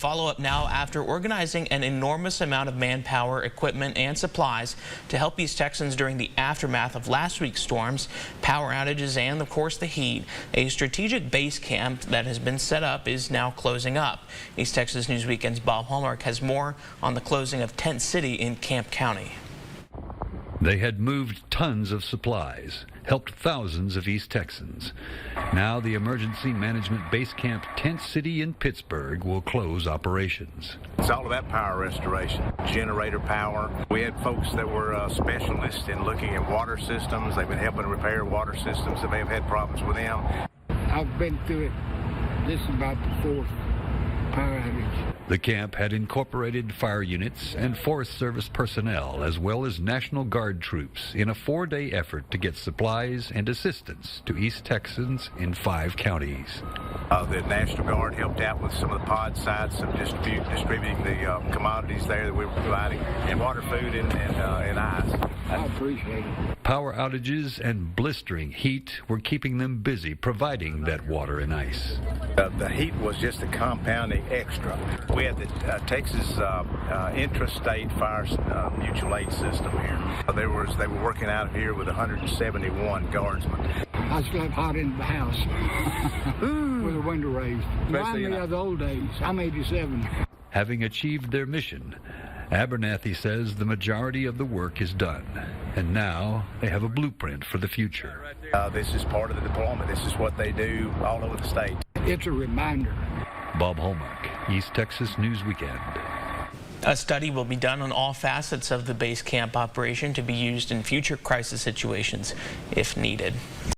Follow up now after organizing an enormous amount of manpower, equipment, and supplies to help East Texans during the aftermath of last week's storms, power outages, and of course the heat. A strategic base camp that has been set up is now closing up. East Texas News Weekend's Bob Hallmark has more on the closing of Tent City in Camp County. They had moved tons of supplies, helped thousands of East Texans. Now the Emergency Management Base Camp Tent City in Pittsburg will close operations. It's all about power restoration, generator power. We had folks that were specialists in looking at water systems. They've been helping repair water systems that may have had problems with them. I've been through it. This is about the fourth power outage. The camp had incorporated fire units and Forest Service personnel as well as National Guard troops in a 4-day effort to get supplies and assistance to East Texans in 5 counties. The National Guard helped out with some of the pod sites of distributing the commodities there that we were providing, and water, food, and ice. I appreciate it. Power outages and blistering heat were keeping them busy providing that water and ice. The heat was just a compounding extra. We had the Texas intrastate fire mutual aid system here. They were working out of here with 171 guardsmen. I slept hot in the house with the window raised. Remind me of the old days. I'm 87. Having achieved their mission, Abernathy says the majority of the work is done, and now they have a blueprint for the future. This is part of the deployment. This is what they do all over the state. It's a reminder. Bob Hallmark, East Texas News Weekend. A study will be done on all facets of the base camp operation to be used in future crisis situations if needed.